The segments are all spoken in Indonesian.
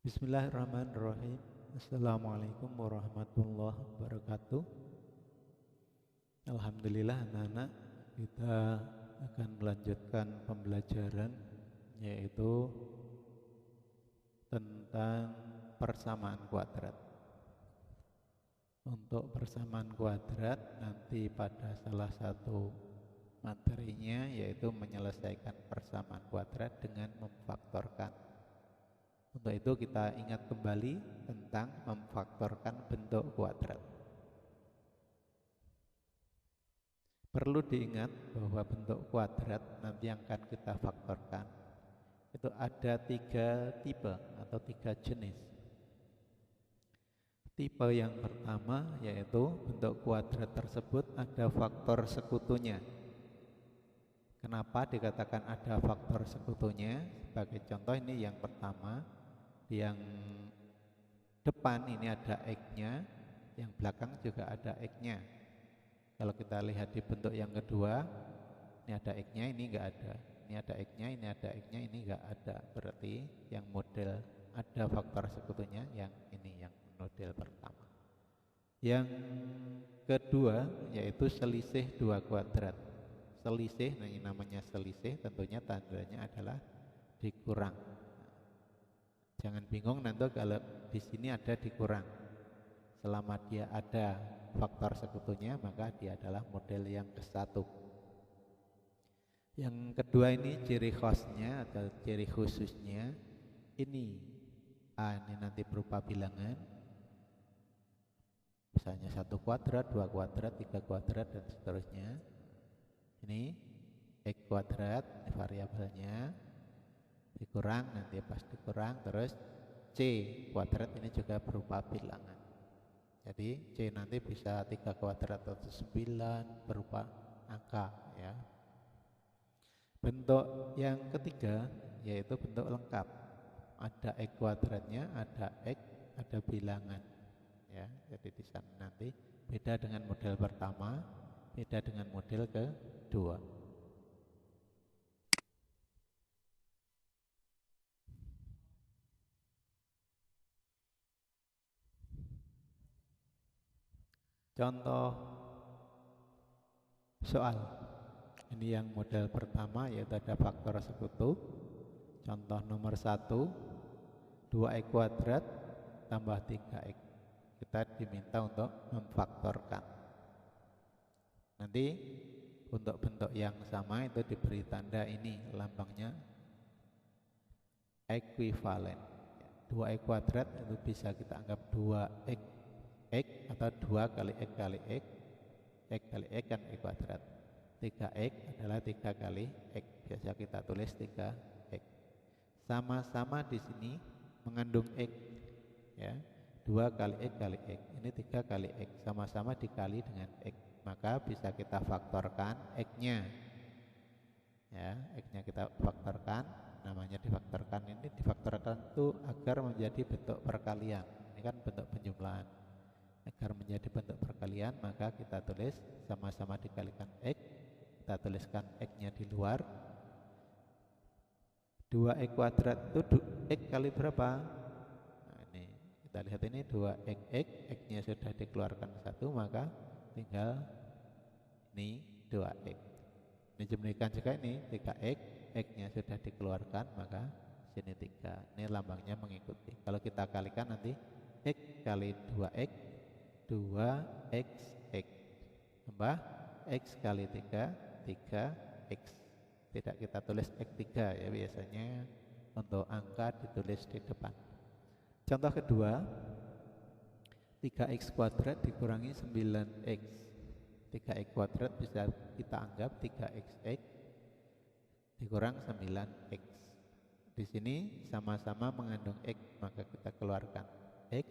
Bismillahirrahmanirrahim. Assalamualaikum warahmatullahi wabarakatuh. Alhamdulillah anak-anak, kita akan melanjutkan pembelajaran yaitu tentang persamaan kuadrat. Untuk persamaan kuadrat nanti pada salah satu materinya yaitu menyelesaikan persamaan kuadrat dengan memfaktorkan. Untuk itu kita ingat kembali tentang memfaktorkan bentuk kuadrat. Perlu diingat bahwa bentuk kuadrat nanti yang akan kita faktorkan itu ada 3 tipe atau 3 jenis. Tipe yang pertama yaitu bentuk kuadrat tersebut ada faktor sekutunya. Kenapa dikatakan ada faktor sekutunya? Sebagai contoh ini yang pertama, yang depan ini ada X-nya, yang belakang juga ada X-nya. Kalau kita lihat di bentuk yang kedua, ini ada X-nya, ini enggak ada. Ini ada X-nya, ini ada X-nya, ini enggak ada. Berarti yang model ada faktor sekutunya yang ini, yang model pertama. Yang kedua yaitu selisih 2 kuadrat. Selisih, nah ini namanya selisih, tentunya tandanya adalah dikurang. Jangan bingung nanti kalau di sini ada dikurang. Selama dia ada faktor sekutunya, maka dia adalah model yang ke-1. Yang kedua ini ciri khasnya atau ciri khususnya ini. Ini nanti berupa bilangan. Misalnya 1 kuadrat, 2 kuadrat, 3 kuadrat dan seterusnya. Ini X kuadrat, ini variabelnya. Dikurang, nanti pas dikurang, terus C kuadrat ini juga berupa bilangan. Jadi C nanti bisa 3 kuadrat atau 9 berupa angka ya. Bentuk yang ketiga yaitu bentuk lengkap. Ada X kuadratnya, ada X, ada bilangan ya. Jadi di sana nanti beda dengan model pertama, beda dengan model kedua. Contoh soal. Ini yang model pertama yaitu ada faktor sekutu. Contoh nomor 1, 2x kuadrat tambah 3x. Kita diminta untuk memfaktorkan. Nanti untuk bentuk yang sama itu diberi tanda ini, lambangnya ekuivalen. 2x kuadrat itu bisa kita anggap 2x X atau 2 kali X kali X. X kali X kan X kuadrat. 3X adalah 3 kali X. Biasa kita tulis 3X. Sama-sama di sini mengandung X ya. 2 kali X kali X. Ini 3 kali X, sama-sama dikali dengan X. Maka bisa kita faktorkan X-nya. Ya, X-nya kita faktorkan, namanya difaktorkan. Ini difaktorkan itu agar menjadi bentuk perkalian. Ini kan bentuk penjumlahan. Agar menjadi bentuk perkalian, maka kita tulis sama-sama dikalikan X. Kita tuliskan X-nya di luar. 2x kuadrat itu X kali berapa? Nah ini, kita lihat ini 2x X. X-nya sudah dikeluarkan 1, maka tinggal ini 2x. Ini jumlahkan juga ini 3x. X-nya sudah dikeluarkan, maka sini 3. Ini lambangnya mengikuti. Kalau kita kalikan nanti X kali 2x 2xx tambah x kali 3 3x. Tidak kita tulis x3 ya, biasanya untuk angka ditulis di depan. Contoh kedua, 3x kuadrat dikurangi 9x. 3x kuadrat bisa kita anggap 3xx dikurang 9x. Di sini sama-sama mengandung x, maka kita keluarkan x.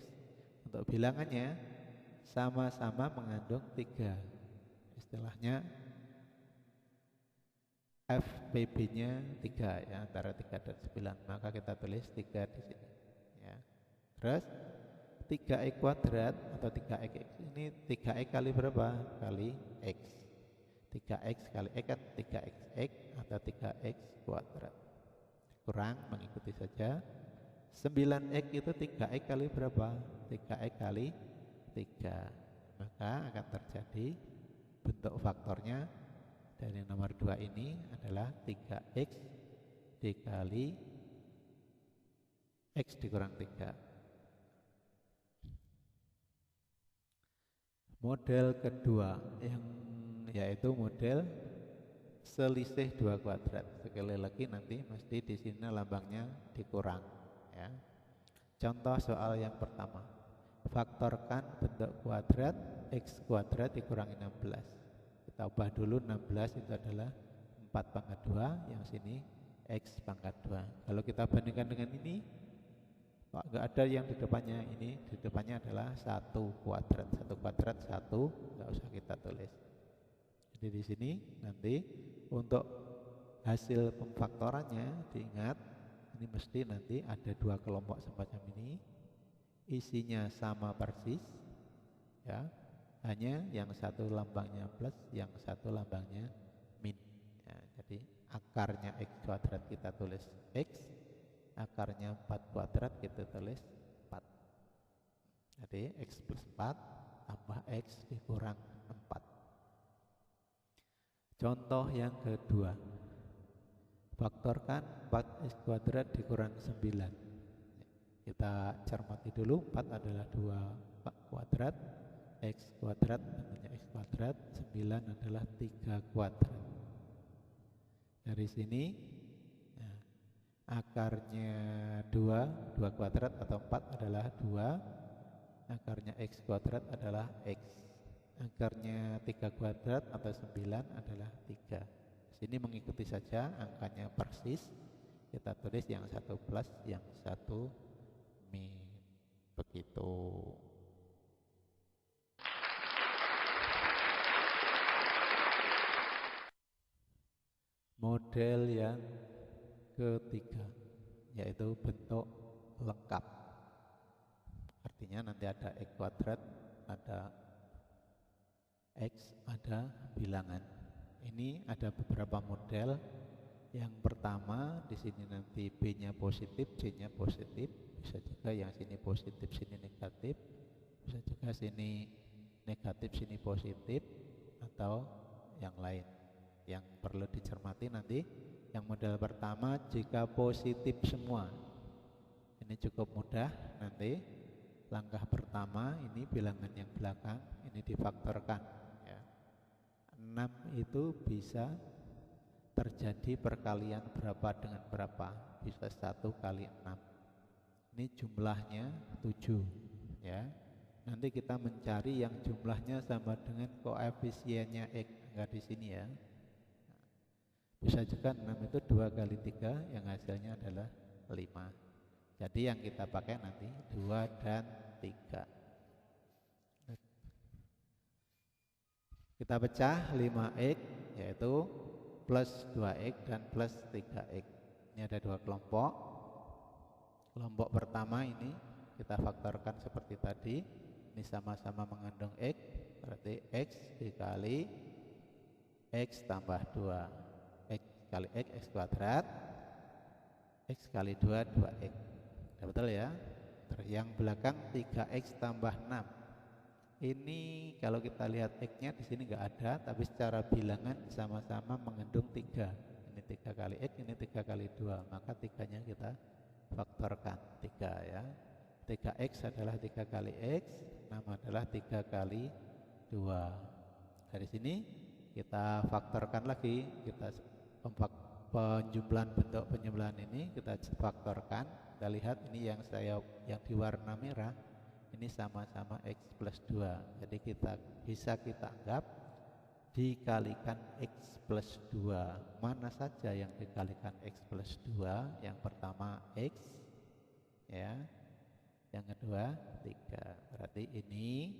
Untuk bilangannya sama-sama mengandung 3. Istilahnya FPB-nya 3 ya, antara 3 dan 9. Maka kita tulis 3 di sini ya. Terus 3x kuadrat atau 3x ini 3x kali berapa? Kali x. 3x kali x kan 3xx atau 3x kuadrat. Kurang mengikuti saja 9x itu 3x kali berapa? 3x kali 3. Maka akan terjadi bentuk faktornya dari nomor 2 ini adalah 3x dikali x dikurang 3. Model kedua yang yaitu model selisih 2 kuadrat. Sekali lagi nanti mesti di sini lambangnya dikurang ya. Contoh soal yang pertama. Faktorkan bentuk kuadrat x kuadrat dikurangi 16. Kita ubah dulu 16 itu adalah 4 pangkat 2, yang sini x pangkat 2. Kalau kita bandingkan dengan ini, kok enggak ada yang di depannya, ini di depannya adalah 1 kuadrat. 1 kuadrat 1, enggak usah kita tulis. Jadi di sini nanti untuk hasil pemfaktorannya diingat ini mesti nanti ada 2 kelompok semacam ini, isinya sama persis ya, hanya yang satu lambangnya plus, yang satu lambangnya min ya. Jadi akarnya x kuadrat kita tulis x, akarnya 4 kuadrat kita tulis 4. Jadi x plus 4 tambah x dikurang 4. Contoh yang kedua, faktorkan 4x kuadrat dikurang 9. Kita cermati dulu, 4 adalah 2 kuadrat, x kuadrat namanya x kuadrat, 9 adalah 3 kuadrat. Dari sini nah, akarnya 2 kuadrat atau 4 adalah 2, akarnya x kuadrat adalah x, akarnya 3 kuadrat atau 9 adalah 3. Sini mengikuti saja angkanya persis, kita tulis yang satu plus, yang satu min, begitu. Model yang ketiga yaitu bentuk lengkap. Artinya nanti ada x kuadrat, ada x, ada bilangan. Ini ada beberapa model. Yang pertama di sini nanti b-nya positif, c-nya positif, bisa juga yang sini positif, sini negatif, bisa juga sini negatif, sini positif, atau yang lain. Yang perlu dicermati nanti yang model pertama jika positif semua. Ini cukup mudah, nanti langkah pertama ini bilangan yang belakang ini difaktorkan ya. 6 itu bisa terjadi perkalian berapa dengan berapa, bisa 1 kali 6. Ini jumlahnya 7 ya. Nanti kita mencari yang jumlahnya sama dengan koefisiennya x, enggak di sini ya. Bisa juga 6 itu 2 kali 3 yang hasilnya adalah 5. Jadi yang kita pakai nanti 2 dan 3. Kita pecah 5x yaitu plus 2x dan plus 3x. Ini ada 2 kelompok. Kelompok pertama ini kita faktorkan seperti tadi. Ini sama-sama mengandung x, berarti x dikali x tambah 2. X kali x, x kuadrat, x kali 2, 2x. Ya, betul ya. Terus yang belakang 3x tambah 6. Ini kalau kita lihat x-nya di sini nggak ada, tapi secara bilangan sama-sama mengandung 3. Ini 3 kali x, ini 3 kali 2. Maka 3-nya kita faktorkan 3 ya. 3x adalah 3 kali x, 6 adalah 3 kali 2. Dari sini kita faktorkan lagi, kita penjumlahan bentuk penjumlahan ini kita faktorkan. Kita lihat ini yang di warna merah ini sama-sama x plus 2. Jadi bisa kita anggap dikalikan x plus 2. Mana saja yang dikalikan x plus 2? Yang pertama x ya, yang kedua 3. Berarti ini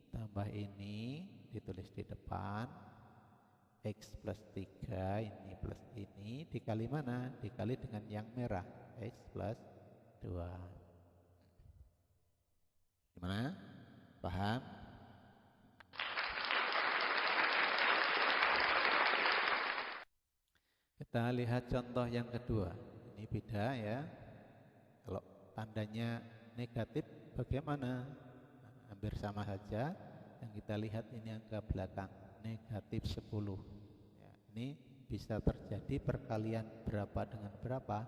tambah ini ditulis di depan, x plus 3, ini plus ini, dikali mana? Dikali dengan yang merah, x plus 2. Gimana? Paham? Kita lihat contoh yang kedua. Ini beda ya. Kalau Seandainya negatif bagaimana? Hampir sama saja. Yang kita lihat ini angka belakang, negatif 10. Ya, ini bisa terjadi perkalian berapa dengan berapa,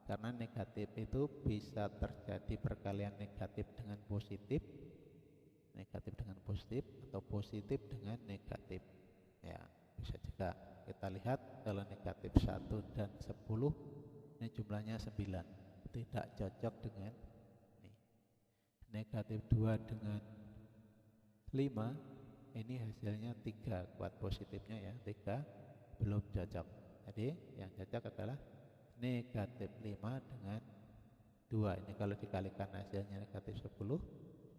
karena negatif itu bisa terjadi perkalian negatif dengan positif, negatif dengan positif, atau positif dengan negatif. Ya, bisa juga kita lihat kalau negatif 1 dan 10 ini jumlahnya 9, tidak cocok dengan ini. Negatif 2 dengan 5 ini hasilnya 3, kuat positifnya ya, 3 belum cocok. Jadi yang cocok adalah negatif 5 dengan 2. Ini kalau dikalikan hasilnya negatif 10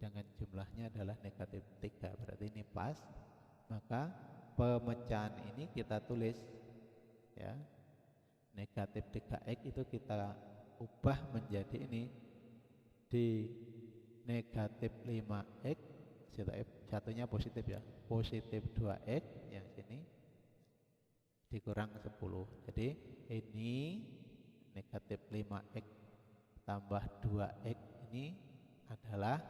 dengan jumlahnya adalah negatif 3, berarti ini pas. Maka pemecahan ini kita tulis ya, negatif 3x itu kita ubah menjadi ini, di negatif 5x, satunya positif ya, positif 2x yang sini dikurang 10. Jadi ini negatif 5x tambah 2x ini adalah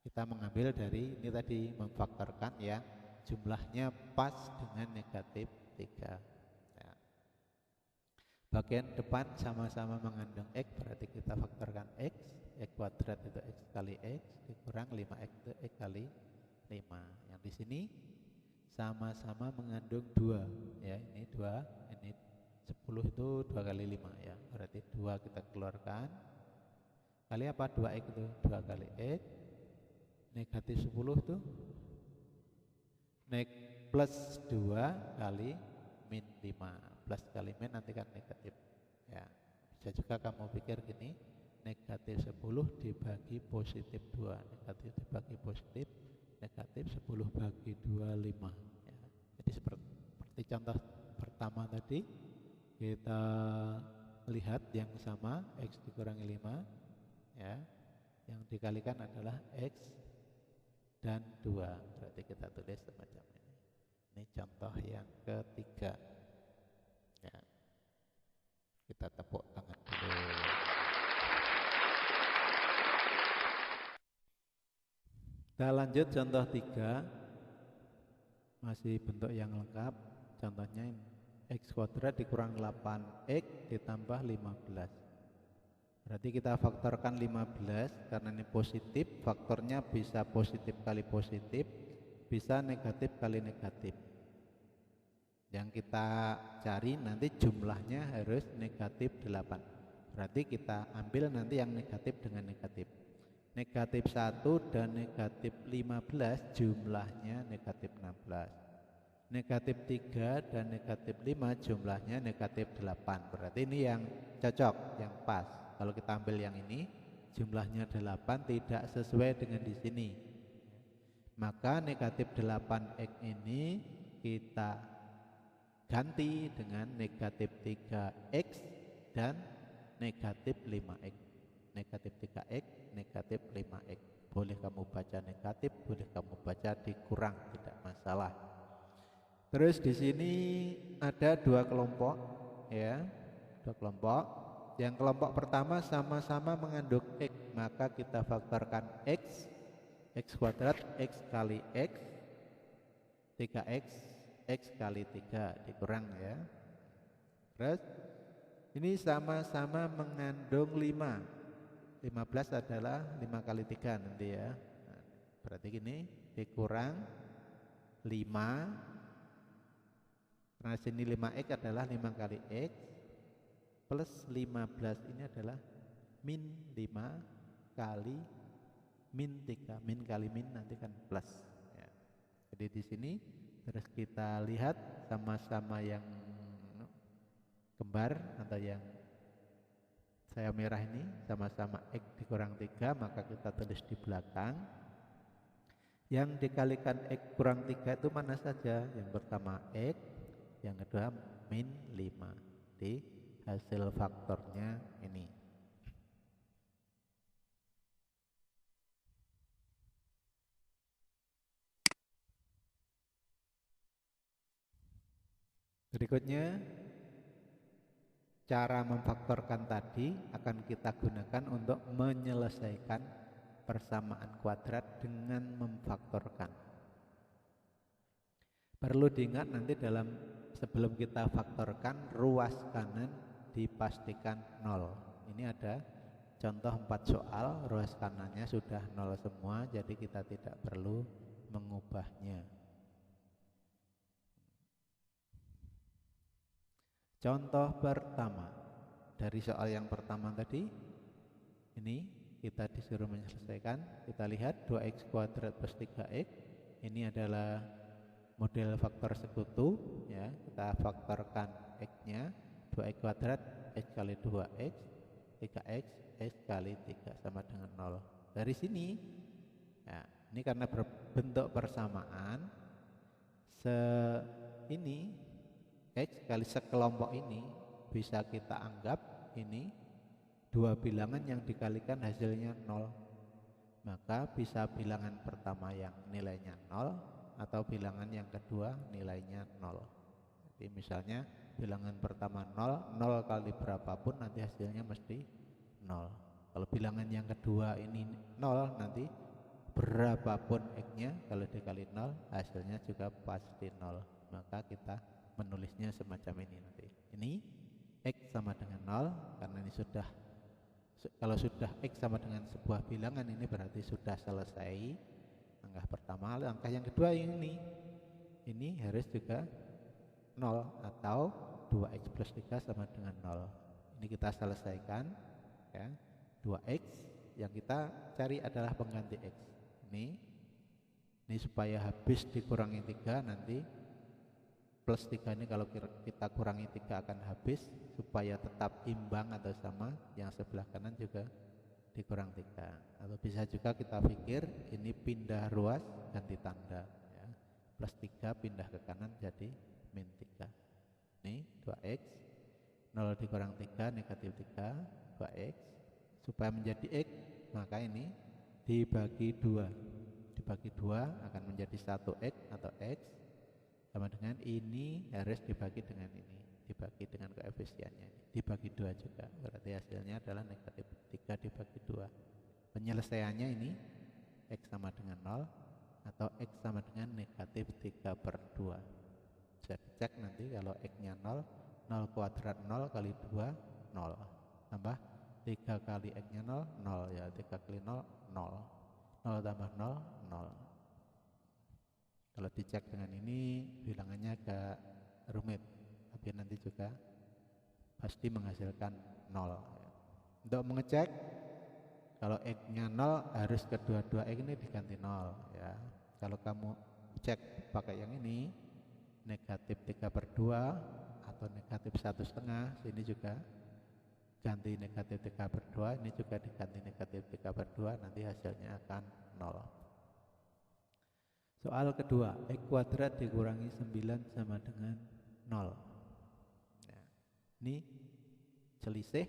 kita mengambil dari ini tadi, memfaktorkan yang jumlahnya pas dengan negatif 3 ya. Bagian depan sama-sama mengandung x, berarti kita faktorkan x kuadrat itu x kali x dikurang 5x itu x kali 5. Yang di sini sama-sama mengandung 2 ya, ini 2, ini 10 itu 2 kali 5 ya, berarti 2 kita keluarkan kali apa, 2x itu 2 kali x, negatif 10 itu plus 2 kali min 5, plus kali min nanti kan negatif ya. Bisa juga kamu pikir gini, negatif 10 dibagi positif 2, negatif dibagi positif, negatif 10 bagi 2, 5 ya. Jadi seperti contoh pertama tadi, kita lihat yang sama, x dikurangi 5 ya, yang dikalikan adalah x dan 2, berarti kita tulis semacam ini. Ini contoh yang ketiga ya. Kita tepuk tangan dulu. Kita lanjut contoh 3, masih bentuk yang lengkap. Contohnya ini, x kuadrat dikurang 8x ditambah 15. Berarti kita faktorkan 15, karena ini positif, faktornya bisa positif kali positif, bisa negatif kali negatif. Yang kita cari nanti jumlahnya harus negatif 8. Berarti kita ambil nanti yang negatif dengan negatif. Negatif 1 dan negatif 15 jumlahnya negatif 16. Negatif 3 dan negatif 5 jumlahnya negatif 8. Berarti ini yang cocok, yang pas. Kalau kita ambil yang ini jumlahnya 8 tidak sesuai dengan di sini, maka negatif 8x ini kita ganti dengan negatif 3x dan negatif 5x. Negatif 3x, negatif 5x. Boleh kamu baca negatif, boleh kamu baca dikurang, tidak masalah. Terus di sini ada dua kelompok ya, dua kelompok. Yang kelompok pertama sama-sama mengandung x, maka kita faktorkan x kuadrat, x kali x, 3x, x kali 3 dikurang ya. Terus ini sama-sama mengandung 5, 15 adalah 5 kali 3 nanti ya. Nah, berarti gini, dikurang 5, karena sini 5x adalah 5 kali x, plus 15 ini adalah min 5 kali min 3, min kali min nanti kan plus ya. Jadi di sini terus kita lihat sama-sama yang kembar atau yang saya merah ini sama-sama x dikurang 3, maka kita tulis di belakang. Yang dikalikan x kurang 3 itu mana saja? Yang pertama x, yang kedua min 5. Di hasil faktornya ini. Berikutnya cara memfaktorkan tadi akan kita gunakan untuk menyelesaikan persamaan kuadrat dengan memfaktorkan. Perlu diingat nanti sebelum kita faktorkan, ruas kanan dipastikan 0. Ini ada contoh 4 soal, ruas kanannya sudah 0 semua, jadi kita tidak perlu mengubahnya. Contoh pertama, dari soal yang pertama tadi, ini kita disuruh menyelesaikan. Kita lihat 2x kuadrat plus 3x, ini adalah model faktor sekutu, ya. Kita faktorkan x-nya, 2x kuadrat, x kali 2x, 3x, x kali 3 sama dengan 0. Dari sini, ya, ini karena berbentuk persamaan, ini x kali sekelompok ini bisa kita anggap ini dua bilangan yang dikalikan hasilnya 0. Maka bisa bilangan pertama yang nilainya 0 atau bilangan yang kedua nilainya 0. Jadi misalnya bilangan pertama 0, 0 kali berapapun nanti hasilnya mesti 0. Kalau bilangan yang kedua ini 0, nanti berapapun x-nya kalau dikali 0 hasilnya juga pasti 0. Maka kita menulisnya semacam ini nanti. Ini x sama dengan 0 karena ini kalau sudah x sama dengan sebuah bilangan ini berarti sudah selesai langkah pertama. Langkah yang kedua ini harus juga 0 atau 2x plus 3 sama dengan 0. Ini kita selesaikan, ya. 2x yang kita cari adalah pengganti x. Ini supaya habis dikurangi 3 nanti plus 3 ini kalau kita kurangi 3 akan habis, supaya tetap imbang atau sama, yang sebelah kanan juga dikurang 3. Atau bisa juga kita pikir ini pindah ruas ganti tanda, ya. Plus 3 pindah ke kanan jadi min 3. Ini 2x, 0 dikurang 3 negatif 3, 2x. Supaya menjadi x, maka ini dibagi 2. Dibagi 2 akan menjadi 1x atau x sama dengan ini harus dibagi dengan ini, dibagi dengan koefisiennya ini, dibagi 2 juga, berarti hasilnya adalah negatif 3 dibagi 2. Penyelesaiannya ini x sama dengan 0 atau x sama dengan negatif 3 per 2. Bisa dicek nanti kalau x-nya 0, 0 kuadrat 0 kali 2, 0. Tambah 3 kali x-nya 0, 0, ya 3 kali 0, 0. 0 tambah 0, 0. Kalau dicek dengan ini bilangannya agak rumit, tapi nanti juga pasti menghasilkan 0. Untuk mengecek kalau x-nya 0 harus kedua-dua x ini diganti 0, ya. Kalau kamu cek pakai yang ini negatif 3 per 2 atau negatif 1,5, sini juga ganti negatif 3 per 2, ini juga diganti negatif 3 per 2, nanti hasilnya akan 0. Soal kedua, x kuadrat dikurangi 9 sama dengan 0. Nah, ini selisih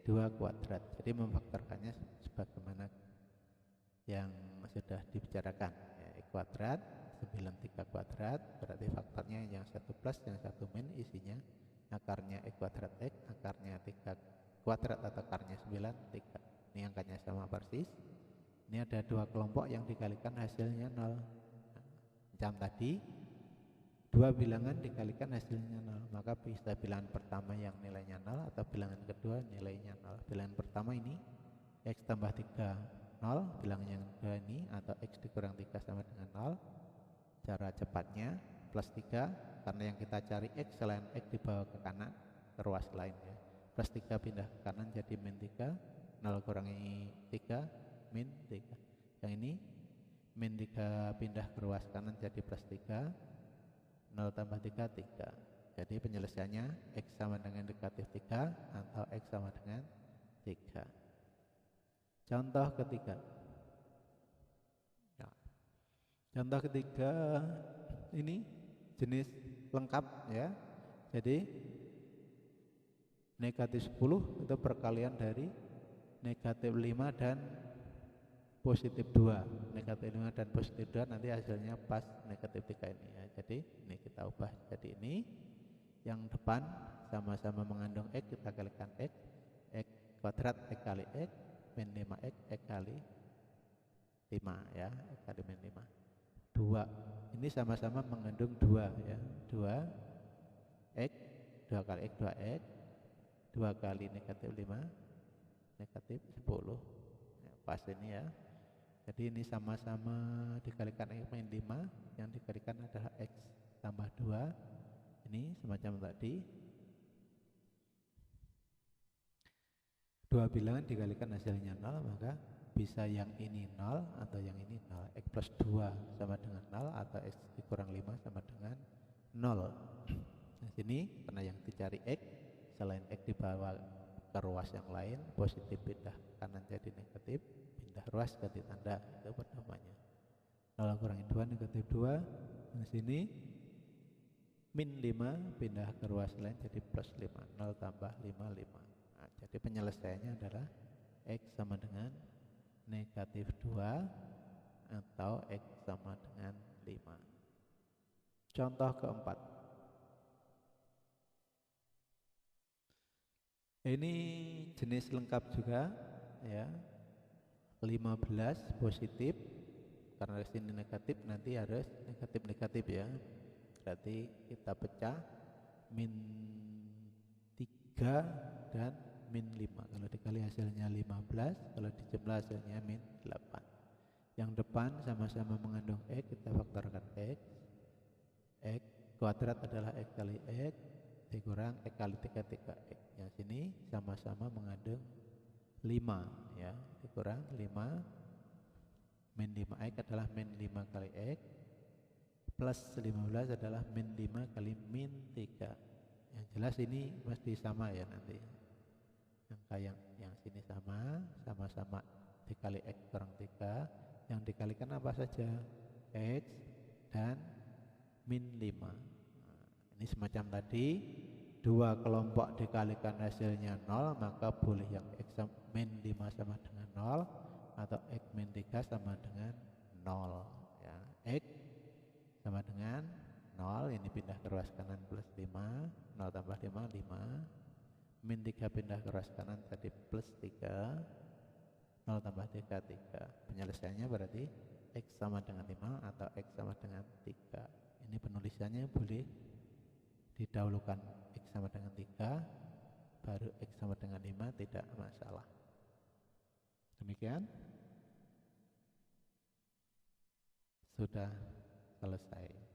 2 kuadrat. Jadi memfaktorkannya sebagaimana yang sudah dibicarakan. Ya, x kuadrat 93 kuadrat, berarti faktornya yang satu plus, yang satu min, isinya akarnya x kuadrat x, akarnya 3 kuadrat atau akarnya 9, 3. Ini angkanya sama persis. Ini ada 2 kelompok yang dikalikan hasilnya 0. Macam tadi 2 bilangan dikalikan hasilnya 0, maka bisa bilangan pertama yang nilainya 0 atau bilangan kedua nilainya 0. Bilangan pertama ini x tambah 3, 0. Bilangan yang kedua ini atau x dikurang 3 sama dengan 0. Cara cepatnya plus 3, karena yang kita cari x selain x dibawa ke kanan ke ruas lainnya. Plus 3 pindah ke kanan jadi min 3, 0 kurangi 3, min 3. Yang ini min 3 pindah ke ruas kanan jadi plus 3, 0 tambah 3, 3. Jadi penyelesaiannya x sama dengan negatif 3 atau x sama dengan 3. Contoh ketiga. Nah, contoh ketiga ini jenis lengkap, ya. Jadi negatif 10 itu perkalian dari negatif 5 dan positif 2. Negatif 5 dan positif 2 nanti hasilnya pas negatif 3 ini, ya. Jadi ini kita ubah jadi ini. yang depan sama-sama mengandung X, kita kalikan X kuadrat X kali X min 5X X kali 5 ya, X kali min 5. 2 ini sama-sama mengandung 2 ya, 2 X 2 kali X 2X 2 kali negatif 5 negatif 10 ya, pas ini ya. Jadi ini sama-sama dikalikan X min 5, yang dikalikan adalah X tambah 2. Ini semacam tadi, 2 bilangan dikalikan hasilnya 0, maka bisa yang ini 0 atau yang ini 0. X plus 2 sama dengan 0 atau X dikurang 5 sama dengan 0. Nah sini karena yang dicari X, selain X dibawa ke ruas yang lain, positif pindah kanan jadi negatif, pindah ruas ganti tanda, itu pertamanya. 0 kurangi 2 negatif 2. Di sini min 5 pindah ke ruas lain jadi plus 5, 0 tambah 5 5. Nah, jadi penyelesaiannya adalah X sama dengan negatif 2 atau X sama dengan 5. Contoh keempat, ini jenis lengkap juga ya, 15 positif, karena sini negatif nanti harus negatif-negatif ya, berarti kita pecah min 3 dan min 5. Kalau dikali hasilnya 15, kalau dijumlah hasilnya min 8. Yang depan sama-sama mengandung X, kita faktorkan X kuadrat adalah X kali X dikurang X kali 3 3X. Yang sini sama-sama mengandung 5 ya, dikurang 5 min 5X adalah min 5 kali X plus 15 adalah min 5 kali min 3. Yang jelas ini pasti sama ya nanti. Yang sini sama-sama dikali X kurang 3, yang dikalikan apa saja? X dan min 5. Nah, ini semacam tadi, dua kelompok dikalikan hasilnya 0, maka boleh yang X min 5 sama dengan 0 atau X min 3 sama dengan 0 ya. X sama dengan 0, ini pindah ke ruas kanan plus 5, 0 tambah 5 5, min 3 pindah ke ruas kanan tadi plus 3, 0 tambah 3 3. Penyelesaiannya berarti X sama dengan 5 atau X sama dengan 3. Ini penulisannya boleh didahulukan X sama dengan 3 baru X sama dengan 5, tidak masalah. Demikian sudah selesai.